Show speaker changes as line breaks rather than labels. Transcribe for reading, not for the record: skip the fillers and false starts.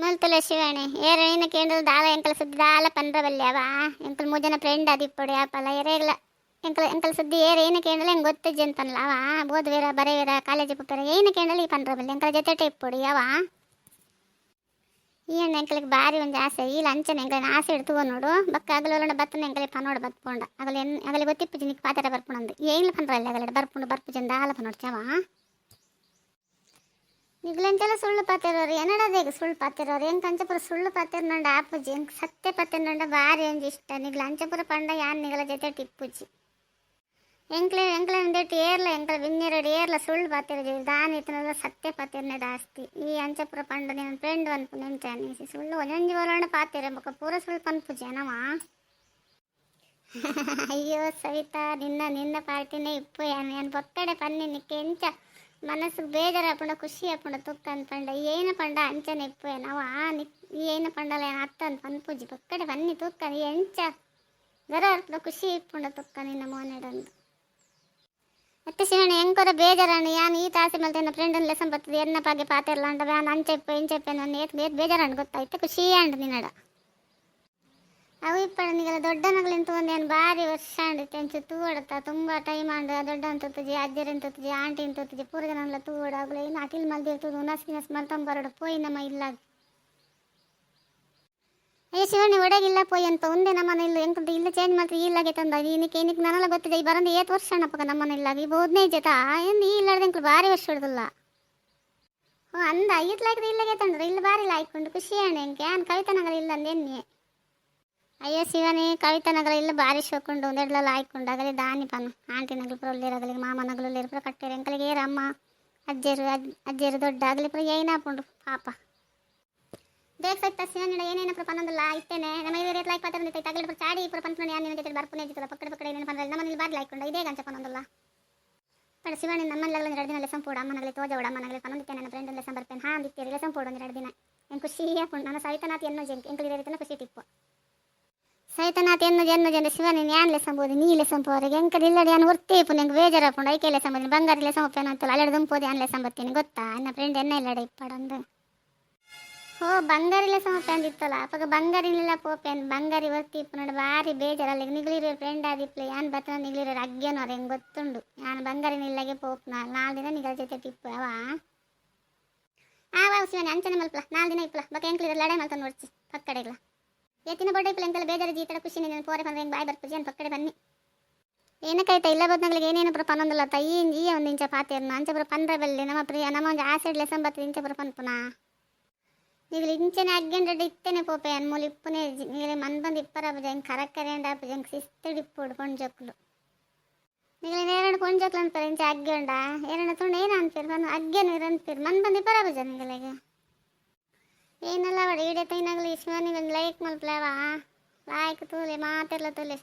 మల్తుల శివాణి ఏరైనా కేంద్రాలు దాలా ఎంకల సుద్ది దాలా పనరవల్లేవా ఎంకల ముజన ఫ్రెండ్ అది ఇప్పుడు యాపల ఎరేగల ಎಂಕಲ್ ಸುದ್ದಿ ಏನ ಕೇಂಡಲ ಹೆಂಗೆ ಗೊತ್ತಜ್ಜಿ ಅಂತನಲ್ಲ ಅವ ಓದ್ವೀರ ಬರೆವೀರ ಕಾಲೇಜ್ ಪುಟ್ಟರ ಏನ ಕೇಂಡಲ ಈ ಪನ್ರಬಲ್ಲಿ ಎಂಕಲ ಜೊತೆ ಇಪ್ಪುಡು ಯಾವ ಈ ಹಣ್ಣು ಎಂಕಲಿಗೆ ಭಾರಿ ಒಂದು ಆಸೆ ಈ ಲಂಚನ ಎಂಕಲಿನ ಆಸೆ ಇಡ್ತು ನೋಡು ಬಕ್ಕ ಅಗಲ ಬತ್ತನ ಎಂಕಲಿ ಪನೋಡು ಬತ್ಕೊಂಡ ಅಗಲಿ ಗೊತ್ತಿಪ್ಪು ಜಿನಿಕ್ ಪಾತ್ರ ಬರ್ಪುಣಂದು ಏನು ಪನ್ರಲ್ಲ ಅಗಲ ಬರ್ಪುಂಡು ಬರ್ಪುಜಂದ ಆಲ ಪನೋಡು ಚವ ನಿಗ್ಲೆಂಚೆಲ್ಲ ಸುಳ್ಳು ಪಾತಿರೋರು ಏನಡದೇಗ ಸುಳ್ಳು ಪಾತಿರೋರು ಹೆಂಗೆ ಕಂಚಪುರ ಸುಳ್ಳು ಪಾತಿರ್ ನಂಡ ಆಪುಜಿ ಹೆಂಗೆ ಸತ್ಯ ಪಾತಿರ್ ನಂಡ ಭಾರಿ ಒಂದು ಇಷ್ಟ ನಿಗ್ಲ ಅಂಚಪುರ ಪಂಡ ಯಾನ್ ನಿಗಲ ಜೊತೆ ಟಿಪ್ಪುಜಿ ಎಂಕ್ಲೆ ಅಂದೇಟು ಏರ್ಲ ಎಂಕಲ ವಿನ್ನೆರಡು ಏರ್ಲ ಸುಳ್ಳು ಪಾತಿರೋದು ದಾನಿ ಇತ್ತನಲ್ಲ ಸತ್ಯ ಪಾತಿರ್ನೆ ಜಾಸ್ತಿ ಈ ಅಂಚಪುರ ಪಂಡ ನಿನ್ನ ಫ್ರೆಂಡ್ ಅನ್ಪು ನೆಂಚಾನಿಸಿ ಸುಳ್ಳು ಒಂಜೊಂಜಿ ಬರೋಣ ಪಾತಿರ ಬೊಕ್ಕ ಪೂರ ಸುಳ್ಳು ಪನ್ಪು ಜನವ ಅಯ್ಯೋ ಸವಿತಾ ನಿನ್ನ ಪಾರ್ಟಿನೇ ಇಪ್ಪು ಏನು ಬೊಕ್ಕಡೆ ಪನ್ನಿ ನಿಕ್ಕೆ ಎಂಚ ಮನಸ್ಸು ಬೇಜಾರಾಪುಂಡ ಖುಷಿ ಆಪುಂಡ ತುಕ್ಕ ಅನ್ಪಂಡ ಏನು ಪಂಡ ಅಂಚನೆ ಇಪ್ಪು ಏನವ ಏನು ಪಂಡಲ ಏನು ಅತ್ತ ಅಂತ ಪನ್ಪುಜಿ ಬೊಕ್ಕಡೆ ಪನ್ನಿ ತುಕ್ಕ ಎಂಚ ಗರ ಅರ್ಪುಡ ಖುಷಿ ಇಪ್ಪುಂಡ ತುಕ್ಕ ನಿನ್ನ ಮೋನೆಡಂದು ಮತ್ತೆ ಶಿವಣ್ಣ ಹೆಂಗೊರ ಬೇಜಾರಾಣ ಯಾನು ಈ ತಾಸೆ ಮೇಲೆ ನನ್ನ ಫ್ರೆಂಡನ್ನ ಲೆಸನ್ ಬರ್ತದೆ ಎನ್ನ ಪಾಗೆ ಪಾತಿರ್ಲ ಅಂಡ ವ್ಯಾನ್ ಅಂಚೆಪ್ಪು ಇಂಚೆಪ್ಪೆ ನನ್ನ ಏತ್ ಬೇಜಾರಾಣ ಗೊತ್ತಾಯ್ತು ಖುಷಿ ಅಂಡು ನಿನ್ನಡ ಅವು ಇಪ್ಪಡ ನಿಗಲ ದೊಡ್ಡ ನಗಲಿಂತ ಒಂದೇನು ಭಾರಿ ವರ್ಷ ಅಂಡಿತ್ತು ಎಂಚು ತೂವಡತ್ತ ತುಂಬ ಟೈಮ್ ಅಂಡು ದೊಡ್ಡ ಅಂತುತ್ತಜಿ ಅಜ್ಜರಿ ತುತ್ತಜಿ ಆಂಟಿ ಅಂತುತ್ತಜಿ ಪೂರ ಜನ ತೂವಡ ಆಗ್ಲ ಇನ್ನು ಅಕಿಲ್ ಮಲ್ದಿರ್ತದೆ ಉನಸ್ ಮಲ್ತಂಬರಡು ಪೋಯಿ ನಮ್ಮ ಇಲ್ಲಾಗ ಅಯ್ಯೋ ಶಿವಣ್ಣ ಒಡಗಿಲ್ಲ ಪೋಯ್ ಅಂತ ಒಂದೇ ನಮ್ಮನೆ ಇಲ್ಲ ಎಂತ ಇಲ್ಲ ಚೇಂಜ್ ಮಾಡ್ತೀವಿ ಇಲ್ಲಾಗೆ ತಂದ ಏನಕ್ಕೆ ನನಲ್ಲ ಗೊತ್ತಿದೆ ಈ ಬರಂದು 8 ವರ್ಷ ಅಣ್ಣಪ್ಪಗ ನಮ್ಮನೆ ಇಲ್ಲಾಗ ಈ 15 ಜೊತೆ ಎಂದು ಈ ಇಲ್ಲಾರ್ದು ಎಂಕ್ಲು ಭಾರಿ ವರ್ಷ ಹಿಡ್ದಲ್ಲ ಹ್ಞೂ ಅಂದ ಇತ್ಲಾಕಿದ್ರೆ ಇಲ್ಲಾಗೆ ತಂಡ್ರು ಇಲ್ಲಿ ಭಾರಿ ಲಾಯ್ಕೊಂಡು ಖುಷಿ ಅಣ್ಣ ಎಂಕೆ ನಾನು ಕವಿತಾ ನಗರ ಇಲ್ಲ ಅಂದೇನೆ ಅಯ್ಯೋ ಶಿವನೇ ಕವಿತಾ ನಗರ ಇಲ್ಲ ಭಾರಿ ಶೋಕೊಂಡು ಒಂದೆಡ್ಲೆಲ್ಲ ಆಯ್ಕೊಂಡು ಆಗಲಿ ದಾನಿ ಪಾನು ಆಂಟಿ ನಗಲು ಪುರ ಮಾಮ ನಗಲು ಪುರ ಕಟ್ಟಿರ ಎಂಕಲಿಗೆ ಏರಮ್ಮ ಅಜ್ಜರು ದೊಡ್ಡ ಆಗಲಿ ಪುರ ಏನಾಪುಂಡು ಪಾಪ ಬೇಕೈತ ಶಿವಣ್ಣ ಏನೇನಪ್ಪ ಪನ್ನೊಂದಲ್ಲ ಇತ್ತೇನೆ ನಮ್ಮ ಇದು ರೇಟ್ ಲೈಕ್ ಪಾತ್ರ ನಿಂತೈತೆ ಆಗಲಿ ಚಾಡಿ ಪುರ ಪಂಪನ ಯಾನ ಜೊತೆ ಬರ್ಪುನೇ ಜಿತ್ತಲ್ಲ ಪಕ್ಕಡೆ ಏನೇನು ಪನ್ನಲ್ಲ ನಮ್ಮಲ್ಲಿ ಬಾರಿ ಲಾಯ್ಕೊಂಡು ಇದೇ ಗಂಚ ಪನ್ನೊಂದಲ್ಲ ಪಡ ಶಿವಣ್ಣ ನಮ್ಮಲ್ಲೆಲ್ಲ 2 ದಿನ ಲೆಸನ್ ಪೋಡು ಅಮ್ಮನಗಲಿ ತೋಜವಡ ಅಮ್ಮನಗಲಿ ಪನ್ನೊಂದಿತ್ತೆ ನನ್ನ ಫ್ರೆಂಡ್ ಲೆಸನ್ ಬರ್ಪೇನೆ ಹಾಂ ದಿತ್ತೇರಿ ಲೆಸನ್ ಪೋಡು 2 ದಿನ ಹೆಂಗೆ ಖುಷಿ ಹಾಕೊಂಡು ನನ್ನ ಸವಿತನಾಥಿ ಎನ್ನೋ ಜನ ಎಂಕಲಿ ರೀತಿನ ಖುಷಿ ಟಿಪ್ಪು ಸೈತನಾಥ್ ಎನ್ನು ಜನ ಶಿವನ ಯಾನ್ ಲೆಸನ್ ಬೋದು ನೀ ಲೆಸನ್ ಪೋರಿಗೆ ಎಂಕದ ಇಲ್ಲಡಿ ಯಾನು ಹೊರ್ತೀಪು ನಂಗೆ ಬೇಜಾರಪ್ಪುಂಡು ಐಕೆ ಲೆಸನ್ ಬೋದು ಬಂಗಾರಿ ಲೆಸನ್ ಒಪ್ಪೇನು ಅಂತಲ್ಲ ಅಲ್ಲೆಡೆ ದುಂಪೋದು ಯಾನ್ ಲೆಸನ್ ಬರ್ತೀನಿ ಗೊತ್ತಾ ನನ್ನ ಫ್ರೆಂಡ್ ಎನ್ನ ಇಲ್ಲಡೆ ಇಪ್ಪಡಂದು ಓ ಬಂಗಾರಿ ಲೆಸನ್ ಒಪ್ಪೇಂದು ಇತ್ತಲ್ಲ ಅಪ್ಪಾಗ ಬಂಗಾರಿನಿಲ್ಲ ಪೋಪೇನು ಬಂಗಾರಿ ಹೊರ್ತೀಪು ನೋಡಿ ಭಾರಿ ಬೇಜಾರು ಅಲ್ಲಿಗೆ ನಿಗ್ಲಿರೋ ಫ್ರೆಂಡ್ ಆದಿಪ್ಲೆ ಯಾನ್ ಬರ್ತನ ನಿಗ್ಲಿರೋ ಅಗ್ಗೇನೋರು ಹೆಂಗೆ ಗೊತ್ತುಂಡು ಯಾನು ಬಂಗಾರಿನಿಲ್ಲಗೆ ಪೋಪ್ನ 4 ದಿನ ನಿಗಳ ಜೊತೆ ಟಿಪ್ಪು ಆವ ಶಿವನ ಅಂಚನೆ ಮಲ್ಪಲ 4 ದಿನ ಇಪ್ಪಲ ಬಕ್ಕ ಎಂಕ್ಲಿರೋ ಲಡೆ ಮಲ್ತ ನೋಡ್ಸಿ ಪಕ್ಕಡೆಗ್ಲ ಎತ್ತಿನ ಬಡ್ಡೆ ಇಪ್ಪಲ ಎಂಕಲ್ಲ ಬೇಜಾರು ಜೀತಡ ಖುಷಿ ನೀನು ಪೋರೆ ಬಂದ್ರೆ ಹೆಂಗೆ ಬಾಯ್ ಬರ್ಪುಜಿ ಅಂತ ಪಕ್ಕಡೆ ಬನ್ನಿ ಏನಕ್ಕಾಯ್ತಾ ಇಲ್ಲ ಬದ್ನಾಗ್ಲಿಗೆ ಏನೇನು ಪುರ ಪನ್ನೊಂದಲ್ಲ ಈ ಒಂದು ಇಂಚ ಪಾತಿರ್ನ ಅಂಚಪುರ ಪಂದ್ರ ಬೆಲ್ಲಿ ನಮ್ಮ ಪ್ರಿಯ ನಮ್ಮ ಒಂದು ಆಸಿಡ್ ಲೆಸನ್ ಬರ್ತದೆ ಇಂಚಪುರ ಪನ್ಪುನ ಈಗಲಿ ಇಂಚನೆ ಅಗ್ಗೆಂಡ್ರೆ ಇತ್ತೇನೆ ಪೋಪೆ ಅನ್ಮೂಲಿ ಇಪ್ಪನೇ ನೀಗಲಿ ಮನ್ ಬಂದು ಇಪ್ಪರ ಬಜ ಹೆಂಗೆ ಕರಕರೆಂಡ ಆಪುಜ ಹೆಂಗೆ ಸಿಸ್ತಿಡಿಪ್ಪುಡು ಕೊಂಡ್ಜಕ್ಲು ನೀಗಲಿ 2 ಕೊಂಡ್ಜಕ್ಲು ಅನ್ಪೇರು ಇಂಚ ಅಗ್ಗೆಂಡ 2 ತುಂಡು ಏನು ಅನ್ಪೇರು ಬಂದು ಅಗ್ಗೆನು ಅನ್ಪೇರು ಮನ್ ಬಂದು ಇಪ್ಪರ ಬಜ ನಿಗಲಿಗೆ ಏನಲ್ಲ ಬಡ ಈಡೆ ತೈನಾಗಲಿ ಶಿವನಿಗೆ ಲೈಕ್ ಮಲ್ಪಲೇವಾ ಲಾಯ್ಕ್ ತೂಲೆ ಮಾತೆಲ್ಲ ತೂಲೆ